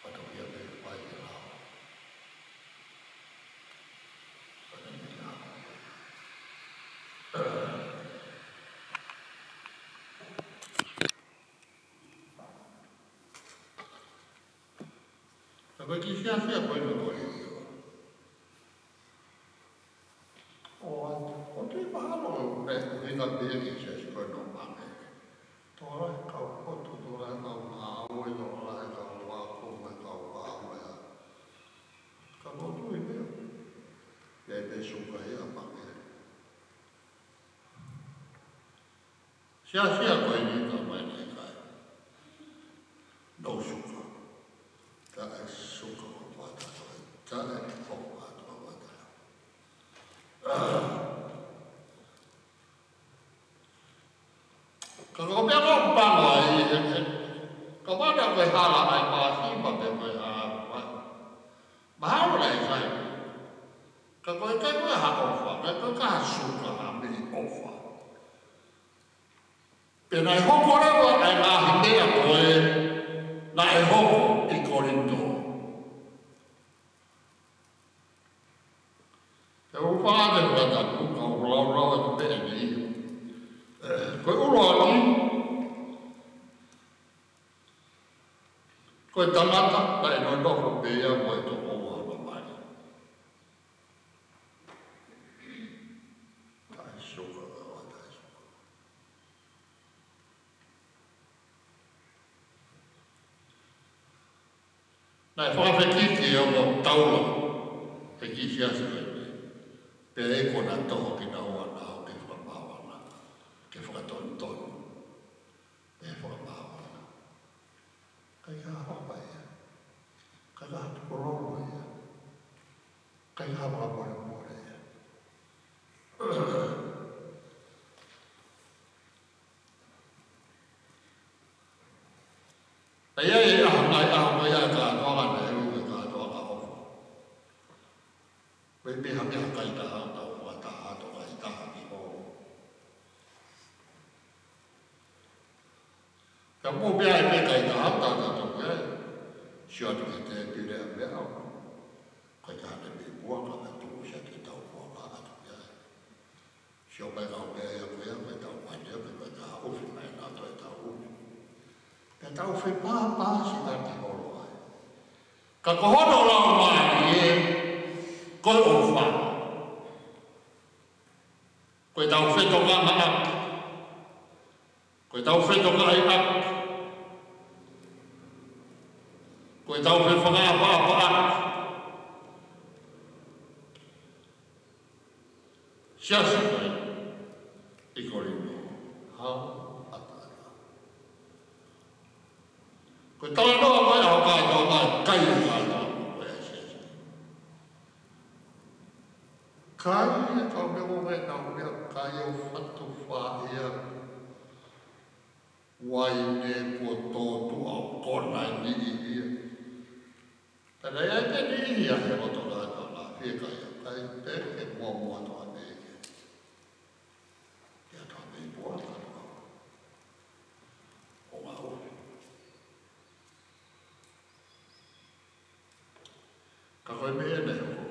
atau dia bayar halal, tapi kisah siapa itu boleh? Ingat dia kisah sekolah mana? Orang kau foto orang kau mahu orang kau waktu kau apa ya? Kalau tu ini, dia suka ya apa ya? Siapa kau ini kau main ikan? Dau suka, tak suka apa tak apa kalau berapa bangai, kau ada berhala ay pasti berhala, baru lagi saya. Kalau kita berhala offer, kita kan suka ambil offer. Penai hoko lewa ay lahir aku naik hoko di Korinto. Kalau pada kata kau lau itu begini. Kau ulangi, kau tangan tak ada dok biaya buat itu orang ramai. Tak suka orang tak suka. Nah, faham fikir orang tahu lah, fikir siapa ni. Pergi kau nak tahu kita orang. Tonton, bawa, kayak apa ya? Kayak apa orang ya? Kayak apa orang ya? Ayah kan orang itu kan orang apa? Bagi hanya kaita atau kata atau kaita itu. Kamu biar kaita atau apa? Siapa kita tidak biar kaita lebih buat kalau tu siapa kita buat atau ya. Siapa kau biar kita tahu mana kita tahu mana atau tahu. Kita tahu apa sih arti orang. Kalau orang mana kau apa? Kau tahu itu kan apa? Kau tahu itu kan apa? Kau tahu itu apa? Siapa ikut itu? Hal apa? Kau tahu apa yang kau kaya kaya? Kaya kau berbuat tahu dia kaya fatu fahia. Waine foto tu kona ni dia. Tapi ya jadi ya foto lah, dia kaya terke mau tu ada. Ya tu ada buat apa? Oh mau. Kalau ni ada apa?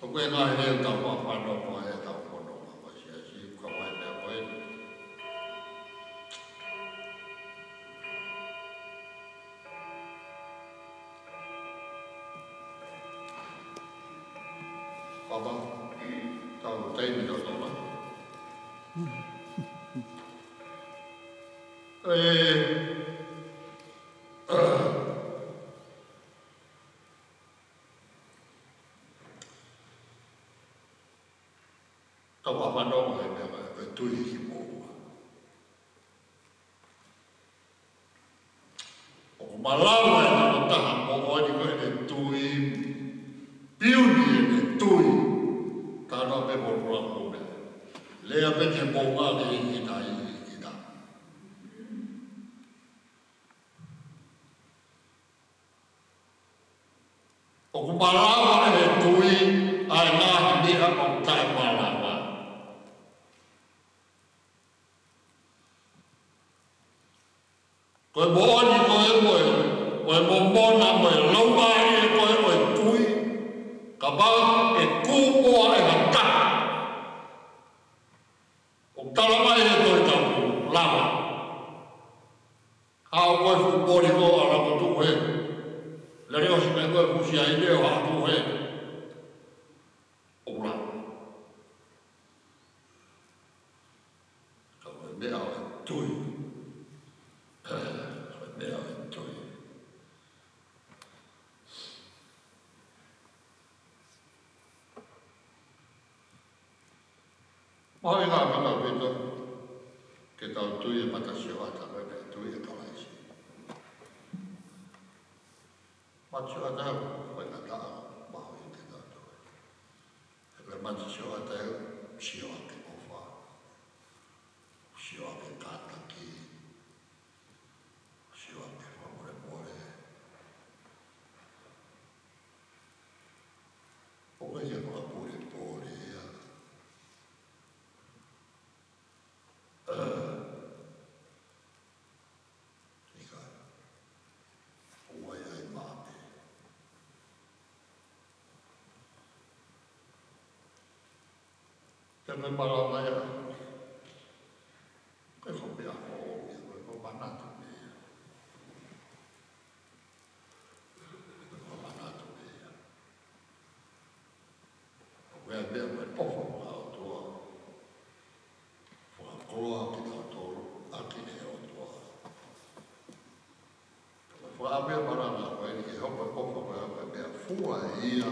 Kau nak dia tahu apa nama dia tahu nama siapa kawan dia pun. Papa, tau teimi o tola. Tau amanonga e tui ki moa. O malawa e tamo taha mo oani ko e tui, piuni e tui, tāna me morua kome. Lea me te moa le i nā i nā. O kumalawa e tui, ai ngāhi mea o tai malawa. Koe moani koe mona moe lauma e koe tui, ka mau e kūpoa e hata. O talamai e koe tapu, lama. Hao koe fupori koe ala kotu he. Le reo si me koe fusi a ideo hatu he. O lama. Ka koe mea e tui. Mea e tui. Mahi ngā mana pito, ke tau tui e matasio ata, me tui e kalaisi. Matasio ata e koe ngā taa, maho i ke tau tui. E koe matasio ata e sio ake ofa, sio ake kātaki, sio ake whamore more. O koe ia koe pure pore ia. Tēnei marama ia, koe hopi a hopi, koe manatu mea. Koe manatu mea. Koe mea koe pofo mā o toa. Koe koa ki tau tōru, aki e o toa. Koe mea marama koe ni ke hopa pofo koe mea fua e ia.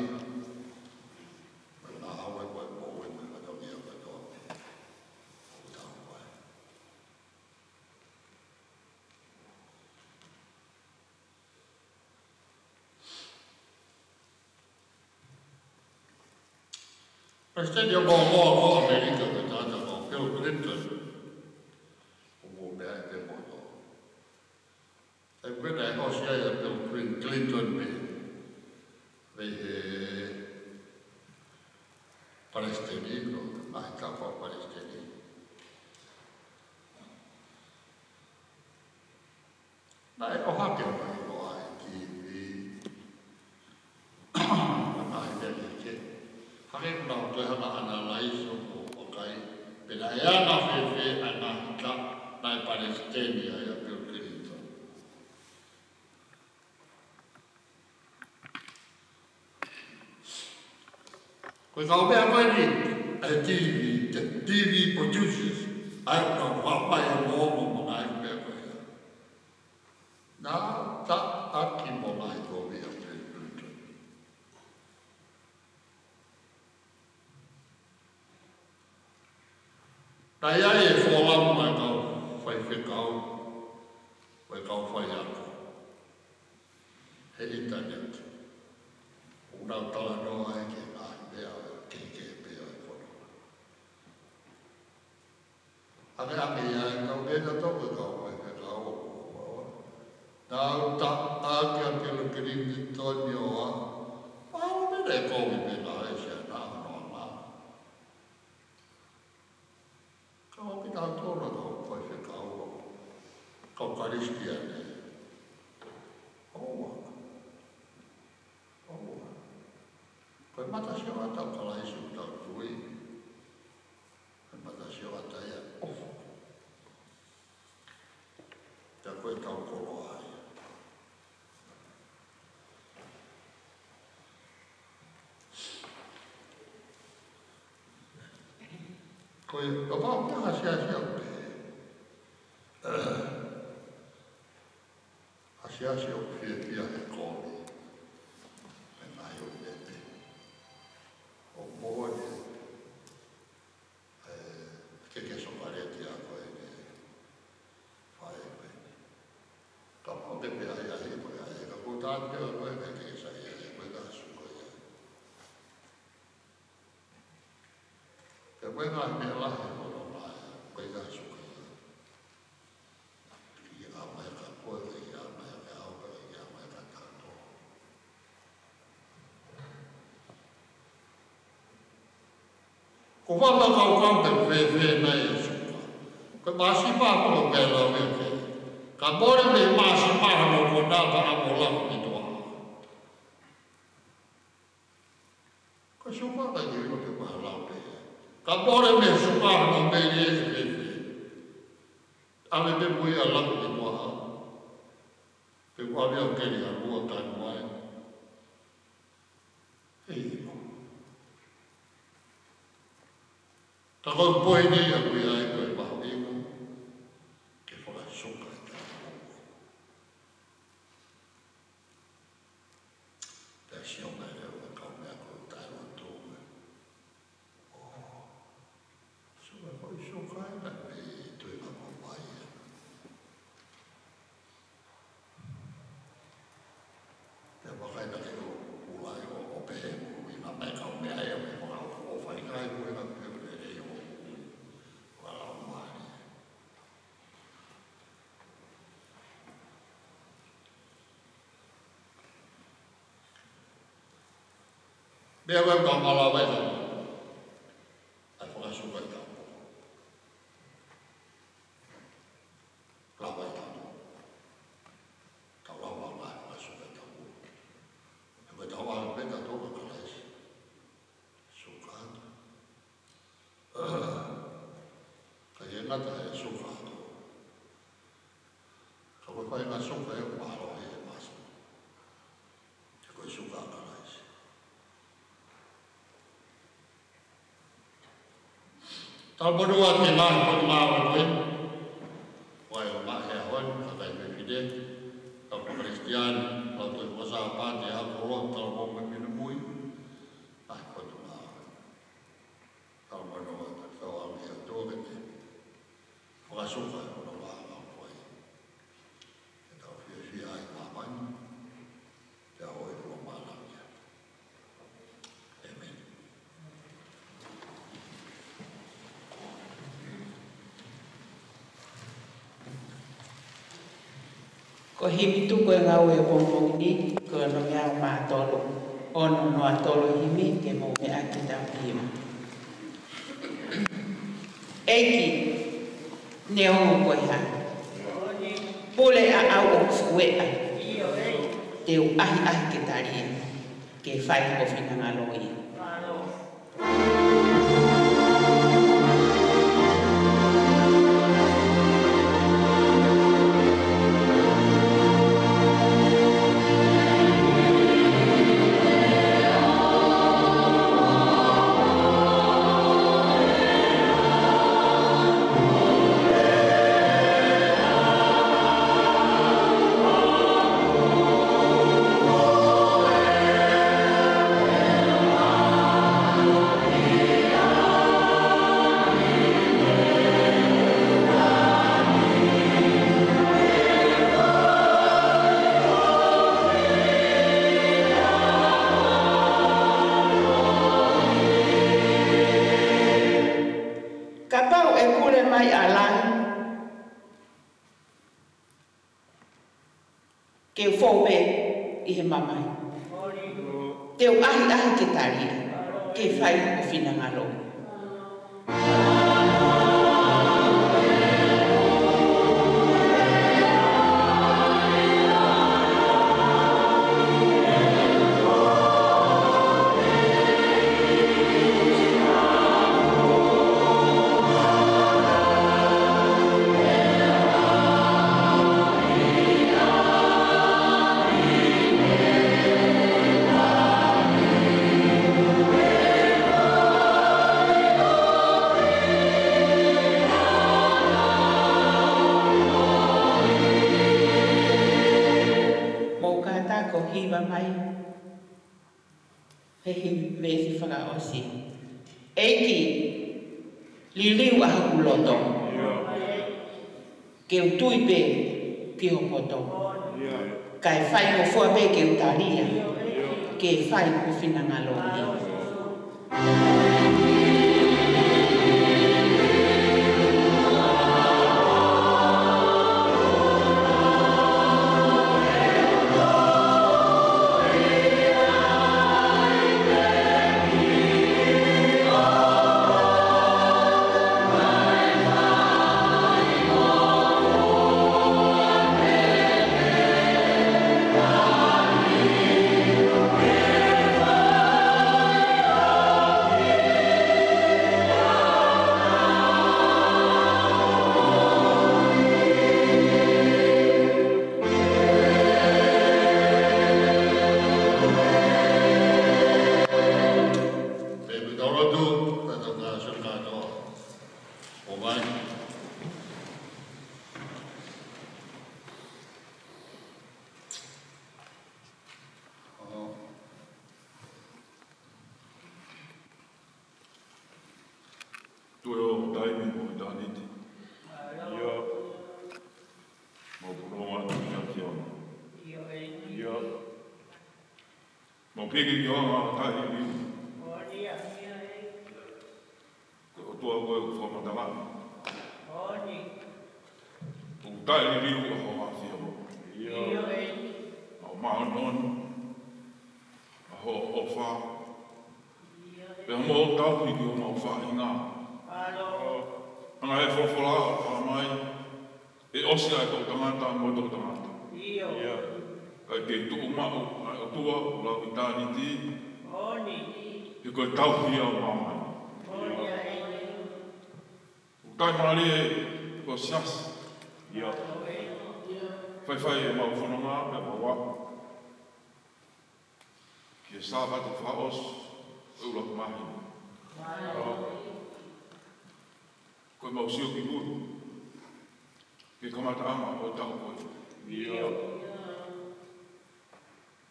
Presidente o ko Amerika ke tata ko Bill Clinton o mea e te moto. E kwena e hosia e Bill Clinton me he Palestinino, mai tapa Palestinino. Nai o hake mai o ai TV. Nai mea ke hake nau toi hana ana laiso o kai. Pena e ana whewhe ana hika nai Palestinia e a Bill Clinton. Koe kau mea koe ni TV producers ai kau whapai e momo mga ai mea koe. Nā ta aki mo mai ko mea Bill Clinton. Nā iai e wholamu mai kau whai whekau, whai kau whai ako. He internet. Unau tala noa e ke ngā mea ke pea e whono. Ake iai kau mea tōku kau whai whekau o kua. Nau ta ake a Bill Clinton ni oa. Pao mene e komi mena e se nā noa nā. Kau ki tau tōna kau whai whekau o. Kau karistiane. Oa. Oa. Koe mata sio ata kalaisi o tau tui. Koe mata sio ata ia ofo. Tia koe tau koro ai. Koe, ka whao ka hasi au pe. Hasi au pia pia he kōni. Me nai o te. O moa ni. Ke sokareti a koe ni. Whae koe. Ka whao te pia ia he koe ai. Ka kōtāte o koe ke sa ia he koe ka su koe ia. Te koe ngā mea lahe kono mai. Koe ka su koe ia. Ki a mai ka koe koe i a mai ka au koe i a mai ka tātou. Ko wala kau kante whewhe nei e suka. Koe māsi pāpolo pēr lau e ke. Ka mōre me māsi pāpolo ko nāta amo lau ni toa. Koe suka ka i o te maha lau pē. Ka mōre me suka amo me li e whewhe. Ame me mui a lau ni toa. Te wāmi au keri a rua tānu mai. Hei mo. Ta kau poe ni a kui ai koe mahu ingo, ke whaka soka i tā mongo. Te sio mai reo e kau mea koe tāua tōme. Soka koe soka e na me tui ka mawai e. Te wakaina ke o ulai o pehe mo i na mai kau mea e me waka o whaingai koe na peo. Mea wau ka malawa e ai whakasuka i tāpo. Lawa i tāpo. Ka lawa mai whakasuka i tāpo. E koe tawa ala peta tōka ka laisi. Suka atu. Ka i ngata e suka atu. Ka koe whai ngā suka e wāro e masa. E koe suka ka laisi. Tau berdua te nāhi patu māwa koe. Wai o mahe a hoi, ka kai me whide. Tau pa Kristiani, lau toi wasa a pāti a koroa, tau mo me mina mui. Nāhi patu māwa. Tau berdua te whau au ni a tōke te. Whakasuka e kono māwa koe. E tau whia ai māmani. Te a hoi rua mālangia. Amen. Ko himi tuko e ngau e pongpong ni, ko no mea o maa tolo. Ono noa tolo himi, ke mo mea ki tau hima. Eiki, ne ongo koe ha. Pule a au o fuea. Te u ahi ke taria. Ke whai ko whina ngā loi. Ke fōpe i he mamai. Te o ahi ke taria, ke whai o whina ngaro. Oh, Hehi vesi whakaosi. Eiki, liliu aha kuloto. Ke utui pe ki hopoto. Kai whai mo fua pe ke utaria. Ke whai mo whinangalohi.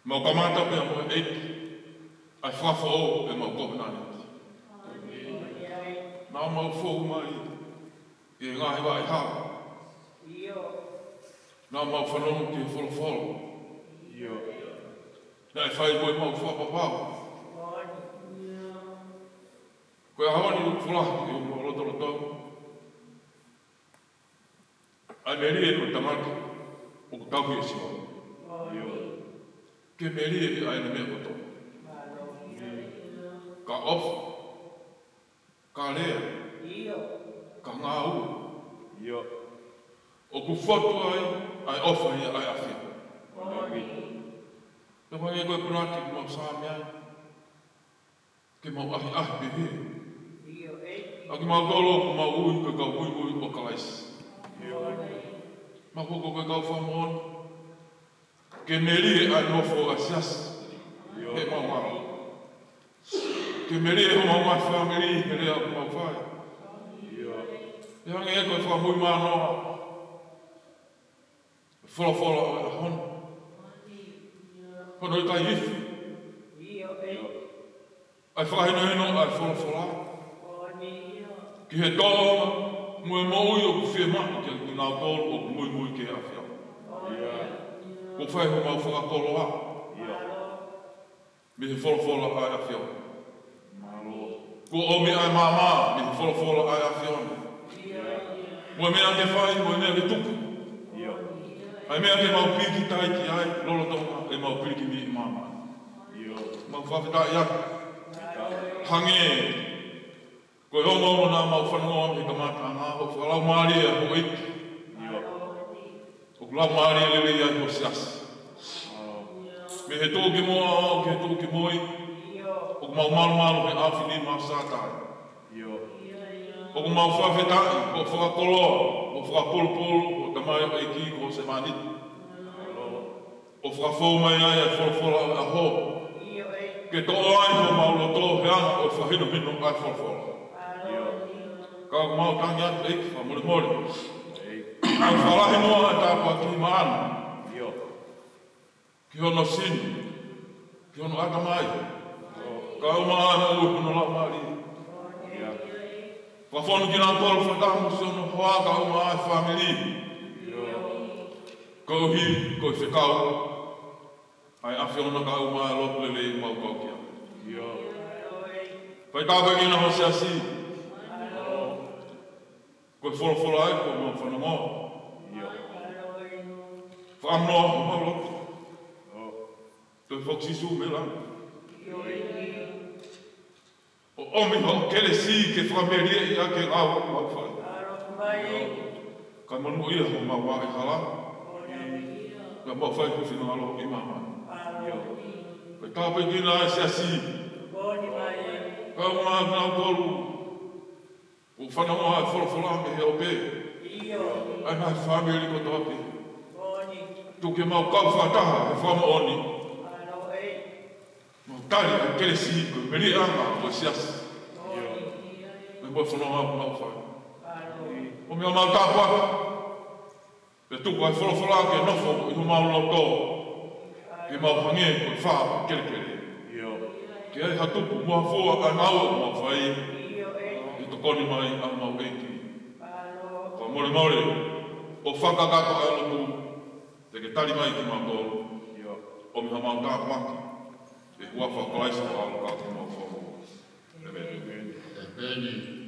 Mau kamata pe mo ai fafo e mau kopenani. Na mau fo mai e ngā hewa e hā. Na mau whanonu ki wholofolo. Na e whai koe mau whapapau. Koe hawani u whulahi e o rotorotou. Ai meri e no tamata o kutauhi e siwa. Ke meri e ai na mea koto. Ka ofu. Ka lea. Ka ngā ua. O ku whatu ai ofu ia ai awhia. Te mai e koe punati ki mau sāmea. Ke mau ahi pehe. A ki mau tolo ku mau ui koe kau ui o ka laisi. Ma hoko koe kau whamon. Ke meri e ai nofo a sias. He mau mau. Ke meri e ho mau mai whameri he rea ku mau whai. E hangi e koe whamui mānoa. Wholofolo a hon. Hono i tai iwi. Ai whakahino hino ai wholofolo. Ki he tōma, mue moui o ku whie mani ki ki nā tōru o ku mui ke a whia. Ko whai ho mau whakakolo a. Me he wholofolo ai a whia. Ko omi ai māmā, me he wholofolo ai a whia. Mue mea ke whai, mue mea ke tuku. Ai mea ke mau piki tai ki ai, lolo tonga, e mau piki mi i māmā. Mau whawhitai aki. Hange e. Koe homo nā mau whanonga he kamata ngā, o whalau maari e ho iki. O kulau maari e lewe ai ho siasi. Me he tōki moa au, ke he tōki moi. O ku mau maru he awhini mā sātai. O ku mau whawhetai, o whakakoloa, o whakapolopolo, o tamai o eiki ko se maniti. O whakafou mai ai e wholofolo a ho. Ke tō ai ho mau loto he ana o whahino hino ai wholofolo. Ka mau tangi atu eiki wha mori mori. Ai whalahi noa e tāpua ki maana. Ki hono sinu. Ki hono atamai. Kau mana lu pun nak mari. Wafonu kina tol fatamu sono hoa kau mana family. Kau hi kau sekau. Ai afiona kau mana lo lele mau kau kia. Pai kau begini hosiasi. Kau follow ai kau mau fana mo. Famno mau lo. Kau foksi su melang. O mi ho kele si ke family ya ke au ma fa. Ka mon mo ia ho ma wa hala. Ka mo fa ku fino alo i mama. Ka ta pe ki na si asi. Ka ma na tolu. O fa na mo ha fo la me o be. Ai na family ko to pe. Tu ke ma ka fa ta fa mo oni. Tali aquele ciclo, ele ama você assim. Mas você não ama o pai. O meu mal tá quase. Eu tu vai falar que não foi o mal não tô. E mal fangue por fa aquele. Que é tu mo fo a mal mo fai. E tu coni mai a mal bem. Como le mole. O fa ka ka to tu. De que tali mai que mandou. O meu mal tá quase. E ua whakalaisa wā ka te mau whakalaisa. Amen.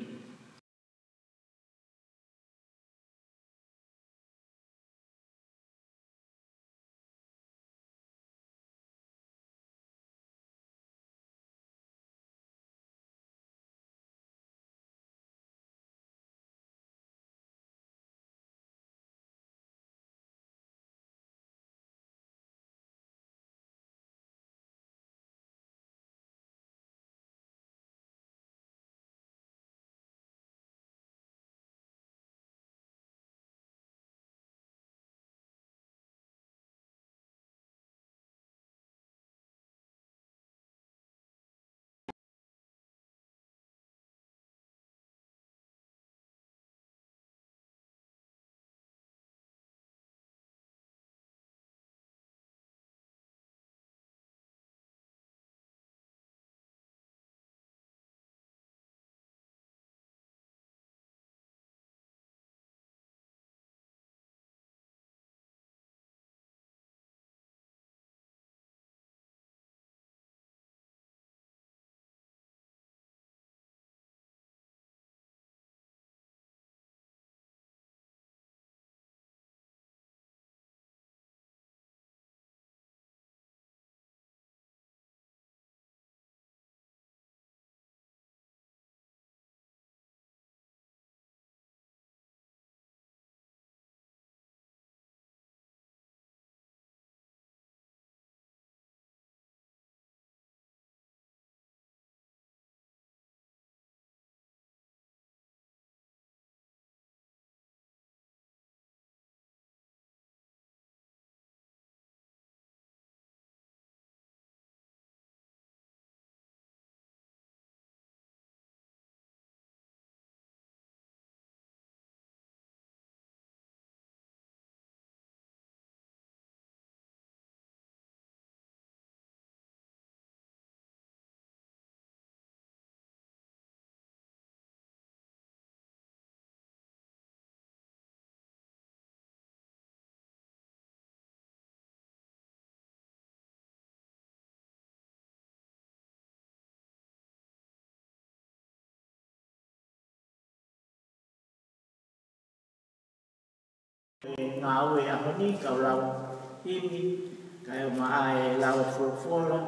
ngau e ahoni kau lau himi kai mai lau fulfula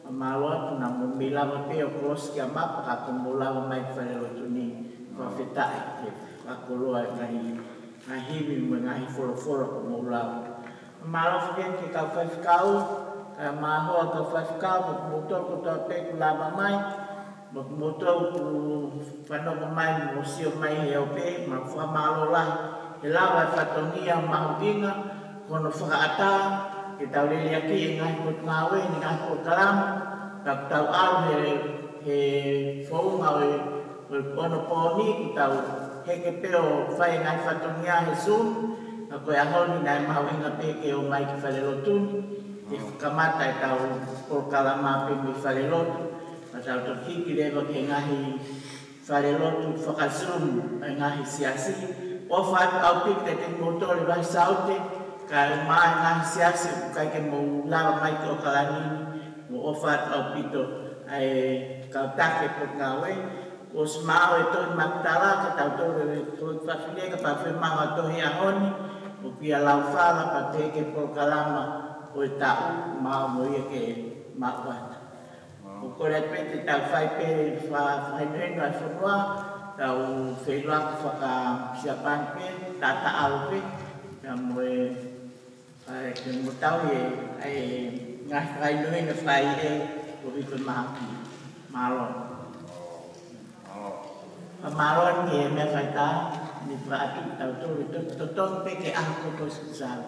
amalo na mumila pe o cross ki amapa ka kumula mai fare tuni ko fita ka kulua kai na himi mengahi fulfula kumula amalo fien ki ka fa kau ka ma ho ka fa kau motor ko to pe kula mai motor ku pano mai musio mai he o pe ma fa malo la Elawa fatonia maudinga kono whakaata ke tau lele aki e ngai kot ngawe ni ngai kot kalam tak tau au he whaunga o kono pōni ki tau heke peo whai ngai fatonia he sun a koe ahoni nai maudinga peke o mai ki whale lotun e whakamata e tau kol kalama pe mi whale lotu Pasal terhiki lewa ke ngahi whare lotu whakasum ngahi siasi. O whaat au pik te te motor vai saute, ka mai ngahi siasi kai ke mo lava mai ke o kalani, mo o whaat au pito ai kau take pot ngawe, o smao e toi maktala ka tau tore toi whawhine ka whawhimaha tohi ahoni, o pia lau whala pa te ke polkalama o e tau mao mo ia ke mawata. O kore pete tau whai pe whainreno ai whanua, tau whailuak whaka siapan pe, tata au pe, ka mo e ke mo tau e ngai whainreno whai e o riko mahaki, malon. Malon ke me whaita, ni whaatu tau tōru tōtong pe ke ako ko susau.